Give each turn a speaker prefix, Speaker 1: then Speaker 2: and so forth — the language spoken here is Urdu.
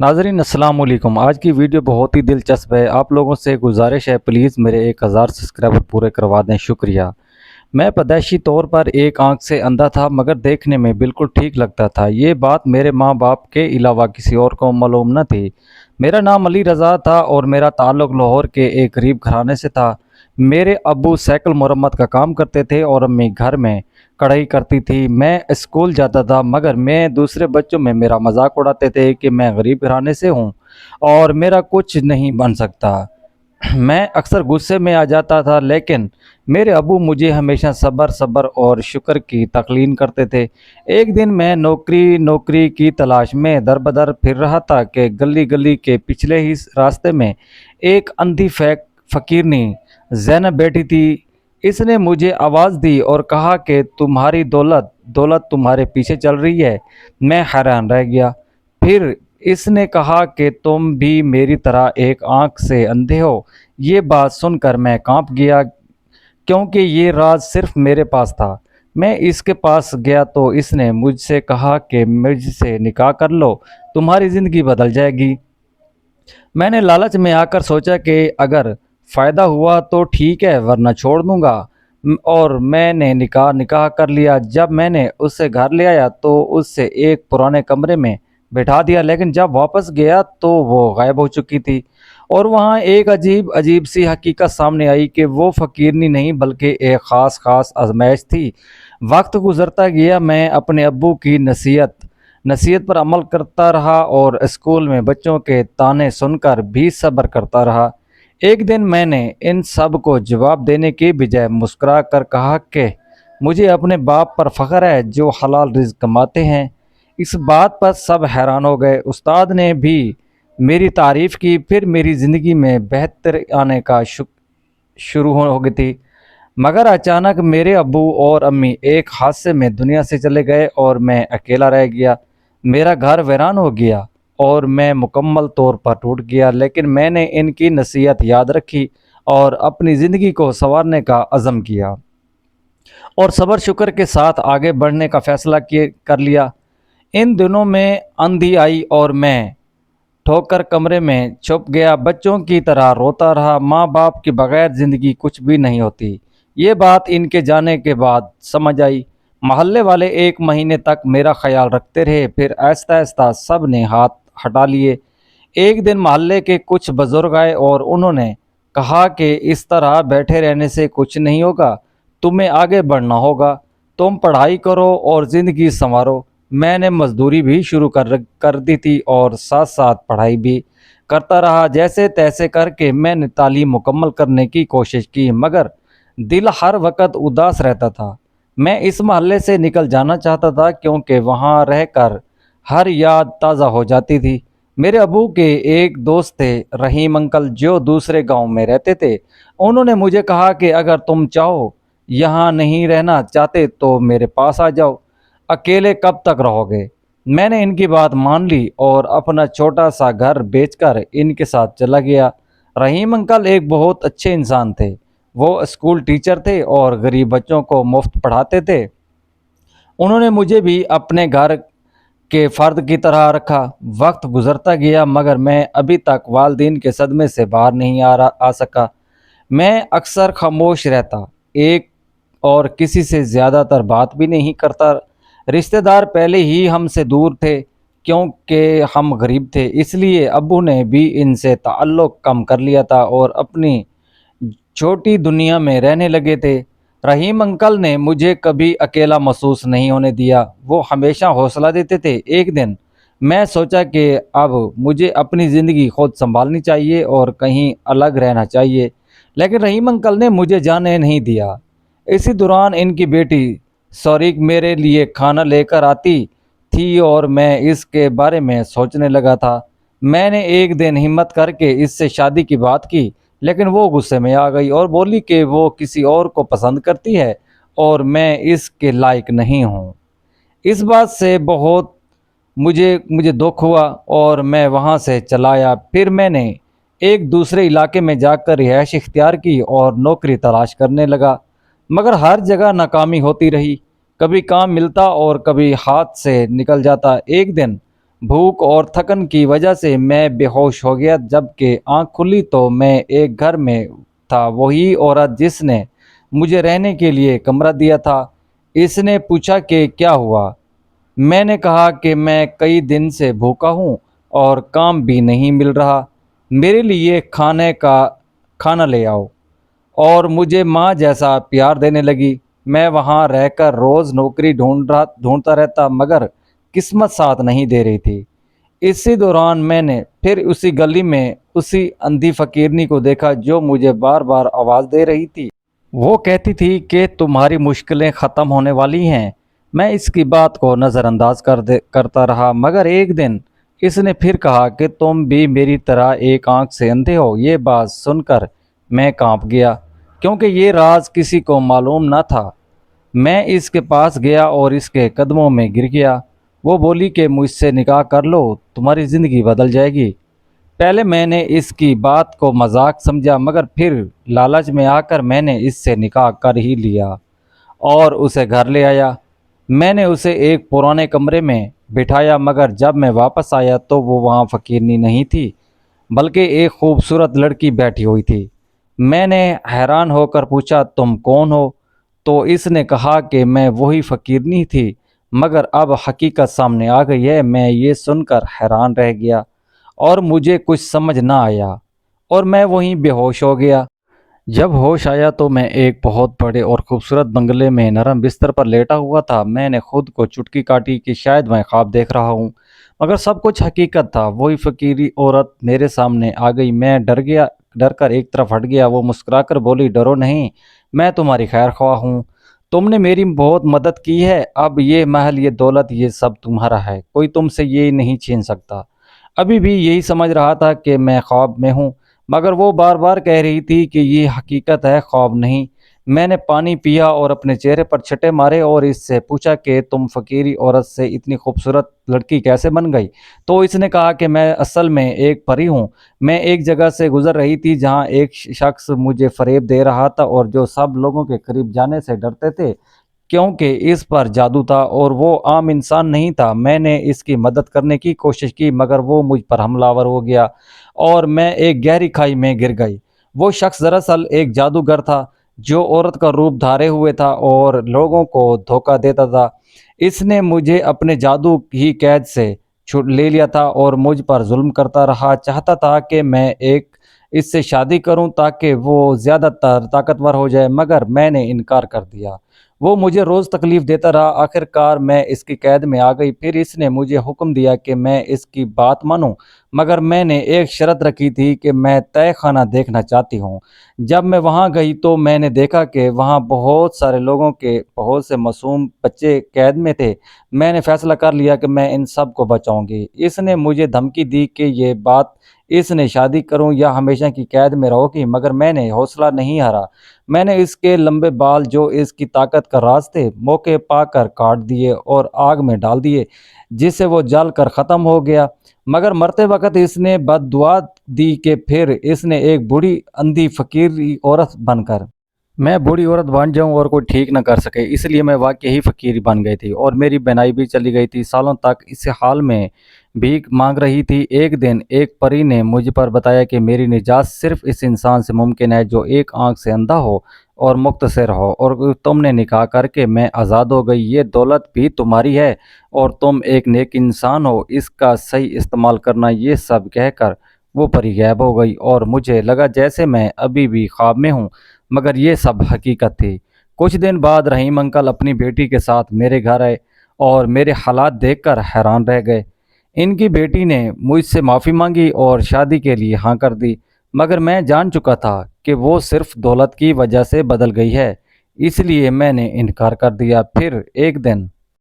Speaker 1: ناظرین السلام علیکم۔ آج کی ویڈیو بہت ہی دلچسپ ہے۔ آپ لوگوں سے گزارش ہے پلیز میرے 1000 سبسکرائبر پورے کروا دیں، شکریہ۔ میں پیدائشی طور پر ایک آنکھ سے اندھا تھا مگر دیکھنے میں بالکل ٹھیک لگتا تھا۔ یہ بات میرے ماں باپ کے علاوہ کسی اور کو معلوم نہ تھی۔ میرا نام علی رضا تھا اور میرا تعلق لاہور کے ایک غریب گھرانے سے تھا۔ میرے ابو سائیکل مرمت کا کام کرتے تھے اور امی گھر میں کڑھائی کرتی تھی۔ میں اسکول جاتا تھا مگر میں دوسرے بچوں میں میرا مذاق اڑاتے تھے کہ میں غریب گھرانے سے ہوں اور میرا کچھ نہیں بن سکتا۔ میں اکثر غصے میں آ جاتا تھا لیکن میرے ابو مجھے ہمیشہ صبر اور شکر کی تلقین کرتے تھے۔ ایک دن میں نوکری کی تلاش میں در بدر پھر رہا تھا کہ گلی کے پچھلے ہی راستے میں ایک اندھی فقیرنی زینب بیٹھی تھی۔ اس نے مجھے آواز دی اور کہا کہ تمہاری دولت تمہارے پیچھے چل رہی ہے۔ میں حیران رہ گیا۔ پھر اس نے کہا کہ تم بھی میری طرح ایک آنکھ سے اندھے ہو۔ یہ بات سن کر میں کانپ گیا کیونکہ یہ راز صرف میرے پاس تھا۔ میں اس کے پاس گیا تو اس نے مجھ سے کہا کہ مجھ سے نکاح کر لو، تمہاری زندگی بدل جائے گی۔ میں نے لالچ میں آ کر سوچا کہ اگر فائدہ ہوا تو ٹھیک ہے ورنہ چھوڑ دوں گا، اور میں نے نکاح کر لیا۔ جب میں نے اسے گھر لے آیا تو اس سے ایک پرانے کمرے میں بٹھا دیا، لیکن جب واپس گیا تو وہ غائب ہو چکی تھی، اور وہاں ایک عجیب سی حقیقت سامنے آئی کہ وہ فقیرنی نہیں بلکہ ایک خاص آزمائش تھی۔ وقت گزرتا گیا، میں اپنے ابو کی نصیحت پر عمل کرتا رہا اور اسکول میں بچوں کے طعنے سن کر بھی صبر کرتا رہا۔ ایک دن میں نے ان سب کو جواب دینے کے بجائے مسکرا کر کہا کہ مجھے اپنے باپ پر فخر ہے جو حلال رزق کماتے ہیں۔ اس بات پر سب حیران ہو گئے۔ استاد نے بھی میری تعریف کی۔ پھر میری زندگی میں بہتر آنے کا شروع ہو گئی تھی، مگر اچانک میرے ابو اور امی ایک حادثے میں دنیا سے چلے گئے اور میں اکیلا رہ گیا۔ میرا گھر ویران ہو گیا اور میں مکمل طور پر ٹوٹ گیا، لیکن میں نے ان کی نصیحت یاد رکھی اور اپنی زندگی کو سنوارنے کا عزم کیا اور صبر شکر کے ساتھ آگے بڑھنے کا فیصلہ کر لیا۔ ان دنوں میں اندھی آئی اور میں ٹھوک کر کمرے میں چھپ گیا، بچوں کی طرح روتا رہا۔ ماں باپ کے بغیر زندگی کچھ بھی نہیں ہوتی، یہ بات ان کے جانے کے بعد سمجھ آئی۔ محلے والے ایک مہینے تک میرا خیال رکھتے رہے، پھر آہستہ آہستہ سب نے ہاتھ ہٹا لیے۔ ایک دن محلے کے کچھ بزرگ آئے اور انہوں نے کہا کہ اس طرح بیٹھے رہنے سے کچھ نہیں ہوگا، تمہیں آگے بڑھنا ہوگا، تم پڑھائی کرو اور زندگی سنوارو۔ میں نے مزدوری بھی شروع کر دی تھی اور ساتھ پڑھائی بھی کرتا رہا۔ جیسے تیسے کر کے میں نے تعلیم مکمل کرنے کی کوشش کی، مگر دل ہر وقت اداس رہتا تھا۔ میں اس محلے سے نکل جانا چاہتا تھا کیونکہ وہاں رہ کر ہر یاد تازہ ہو جاتی تھی۔ میرے ابو کے ایک دوست تھے، رحیم انکل، جو دوسرے گاؤں میں رہتے تھے۔ انہوں نے مجھے کہا کہ اگر تم چاہو یہاں نہیں رہنا چاہتے تو میرے پاس آ جاؤ، اکیلے کب تک رہو گے؟ میں نے ان کی بات مان لی اور اپنا چھوٹا سا گھر بیچ کر ان کے ساتھ چلا گیا۔ رحیم انکل ایک بہت اچھے انسان تھے۔ وہ اسکول ٹیچر تھے اور غریب بچوں کو مفت پڑھاتے تھے۔ انہوں نے مجھے بھی اپنے گھر کے فرد کی طرح رکھا۔ وقت گزرتا گیا مگر میں ابھی تک والدین کے صدمے سے باہر نہیں آ سکا۔ میں اکثر خاموش رہتا ایک اور کسی سے زیادہ تر بات بھی نہیں کرتا۔ رشتہ دار پہلے ہی ہم سے دور تھے کیونکہ ہم غریب تھے، اس لیے ابو نے بھی ان سے تعلق کم کر لیا تھا اور اپنی چھوٹی دنیا میں رہنے لگے تھے۔ رحیم انکل نے مجھے کبھی اکیلا محسوس نہیں ہونے دیا، وہ ہمیشہ حوصلہ دیتے تھے۔ ایک دن میں سوچا کہ اب مجھے اپنی زندگی خود سنبھالنی چاہیے اور کہیں الگ رہنا چاہیے، لیکن رحیم انکل نے مجھے جانے نہیں دیا۔ اسی دوران ان کی بیٹی سوریک میرے لیے کھانا لے کر آتی تھی اور میں اس کے بارے میں سوچنے لگا تھا۔ میں نے ایک دن ہمت کر کے اس سے شادی کی بات کی، لیکن وہ غصے میں آ گئی اور بولی کہ وہ کسی اور کو پسند کرتی ہے اور میں اس کے لائق نہیں ہوں۔ اس بات سے بہت مجھے دکھ ہوا اور میں وہاں سے چلا آیا۔ پھر میں نے ایک دوسرے علاقے میں جا کر رہائش اختیار کی اور نوکری تلاش کرنے لگا، مگر ہر جگہ ناکامی ہوتی رہی۔ کبھی کام ملتا اور کبھی ہاتھ سے نکل جاتا۔ ایک دن بھوک اور تھکن کی وجہ سے میں بے ہوش ہو گیا۔ جب کہ آنکھ کھلی تو میں ایک گھر میں تھا، وہی عورت جس نے مجھے رہنے کے لیے کمرہ دیا تھا۔ اس نے پوچھا کہ کیا ہوا؟ میں نے کہا کہ میں کئی دن سے بھوکا ہوں اور کام بھی نہیں مل رہا، میرے لیے کھانا لے آؤ، اور مجھے ماں جیسا پیار دینے لگی۔ میں وہاں رہ کر روز نوکری ڈھونڈتا رہتا، مگر قسمت ساتھ نہیں دے رہی تھی۔ اسی دوران میں نے پھر اسی گلی میں اسی اندھی فقیرنی کو دیکھا جو مجھے بار بار آواز دے رہی تھی۔ وہ کہتی تھی کہ تمہاری مشکلیں ختم ہونے والی ہیں۔ میں اس کی بات کو نظر انداز کرتا رہا، مگر ایک دن اس نے پھر کہا کہ تم بھی میری طرح ایک آنکھ سے اندھے ہو۔ یہ بات سن کر میں کانپ گیا، کیونکہ یہ راز کسی کو معلوم نہ تھا۔ میں اس کے پاس گیا اور اس کے قدموں میں گر گیا۔ وہ بولی کہ مجھ سے نکاح کر لو، تمہاری زندگی بدل جائے گی۔ پہلے میں نے اس کی بات کو مذاق سمجھا، مگر پھر لالچ میں آ کر میں نے اس سے نکاح کر ہی لیا اور اسے گھر لے آیا۔ میں نے اسے ایک پرانے کمرے میں بٹھایا، مگر جب میں واپس آیا تو وہ وہاں فقیرنی نہیں تھی، بلکہ ایک خوبصورت لڑکی بیٹھی ہوئی تھی۔ میں نے حیران ہو کر پوچھا تم کون ہو؟ تو اس نے کہا کہ میں وہی فقیرنی تھی، مگر اب حقیقت سامنے آ گئی ہے۔ میں یہ سن کر حیران رہ گیا اور مجھے کچھ سمجھ نہ آیا، اور میں وہیں بے ہوش ہو گیا۔ جب ہوش آیا تو میں ایک بہت بڑے اور خوبصورت بنگلے میں نرم بستر پر لیٹا ہوا تھا۔ میں نے خود کو چٹکی کاٹی کہ شاید میں خواب دیکھ رہا ہوں، مگر سب کچھ حقیقت تھا۔ وہی فقیری عورت میرے سامنے آ گئی۔ میں ڈر کر ایک طرف ہٹ گیا۔ وہ مسکرا کر بولی ڈرو نہیں، میں تمہاری خیر خواہ ہوں، تم نے میری بہت مدد کی ہے۔ اب یہ محل، یہ دولت، یہ سب تمہارا ہے، کوئی تم سے یہ نہیں چھین سکتا۔ ابھی بھی یہی سمجھ رہا تھا کہ میں خواب میں ہوں، مگر وہ بار بار کہہ رہی تھی کہ یہ حقیقت ہے، خواب نہیں۔ میں نے پانی پیا اور اپنے چہرے پر چھٹے مارے اور اس سے پوچھا کہ تم فقیری عورت سے اتنی خوبصورت لڑکی کیسے بن گئی؟ تو اس نے کہا کہ میں اصل میں ایک پری ہوں۔ میں ایک جگہ سے گزر رہی تھی جہاں ایک شخص مجھے فریب دے رہا تھا، اور جو سب لوگوں کے قریب جانے سے ڈرتے تھے کیونکہ اس پر جادو تھا اور وہ عام انسان نہیں تھا۔ میں نے اس کی مدد کرنے کی کوشش کی، مگر وہ مجھ پر حملہ آور ہو گیا اور میں ایک گہری کھائی میں گر گئی۔ وہ شخص دراصل ایک جادوگر تھا جو عورت کا روپ دھارے ہوئے تھا اور لوگوں کو دھوکہ دیتا تھا۔ اس نے مجھے اپنے جادو کی قید سے لے لیا تھا اور مجھ پر ظلم کرتا رہا۔ چاہتا تھا کہ میں اس سے شادی کروں تاکہ وہ زیادہ طاقتور ہو جائے، مگر میں نے انکار کر دیا۔ وہ مجھے روز تکلیف دیتا رہا، آخر کار میں اس کی قید میں آ گئی۔ پھر اس نے مجھے حکم دیا کہ میں اس کی بات مانوں، مگر میں نے ایک شرط رکھی تھی کہ میں تہہ خانہ دیکھنا چاہتی ہوں۔ جب میں وہاں گئی تو میں نے دیکھا کہ وہاں بہت سارے لوگوں کے بہت سے معصوم بچے قید میں تھے۔ میں نے فیصلہ کر لیا کہ میں ان سب کو بچاؤں گی۔ اس نے مجھے دھمکی دی کہ یہ بات اس نے شادی کروں یا ہمیشہ کی قید میں رہو گی، مگر میں نے حوصلہ نہیں ہارا۔ میں نے اس کے لمبے بال جو اس کی طاقت کا راز تھے موقع پا کر کاٹ دیے اور آگ میں ڈال دیے، جس سے وہ جل کر ختم ہو گیا۔ مگر مرتے وقت اس نے بد دعا دی کہ پھر اس نے ایک بوڑھی اندھی فقیری عورت بن کر میں بوڑھی عورت بن جاؤں اور کوئی ٹھیک نہ کر سکے، اس لیے میں واقعی فقیر بن گئی تھی اور میری بینائی بھی چلی گئی تھی۔ سالوں تک اس حال میں بھیک مانگ رہی تھی۔ ایک دن ایک پری نے مجھ پر بتایا کہ میری نجات صرف اس انسان سے ممکن ہے جو ایک آنکھ سے اندھا ہو اور مختصر ہو، اور تم نے نکاح کر کے میں آزاد ہو گئی۔ یہ دولت بھی تمہاری ہے اور تم ایک نیک انسان ہو، اس کا صحیح استعمال کرنا۔ یہ سب کہہ کر وہ پری غائب ہو گئی اور مجھے لگا جیسے میں ابھی بھی خواب میں ہوں، مگر یہ سب حقیقت تھی۔ کچھ دن بعد رحیم انکل اپنی بیٹی کے ساتھ میرے گھر آئے اور میرے حالات دیکھ کر حیران رہ گئے۔ ان کی بیٹی نے مجھ سے معافی مانگی اور شادی کے لیے ہاں کر دی، مگر میں جان چکا تھا کہ وہ صرف دولت کی وجہ سے بدل گئی ہے، اس لیے میں نے انکار کر دیا۔ پھر ایک دن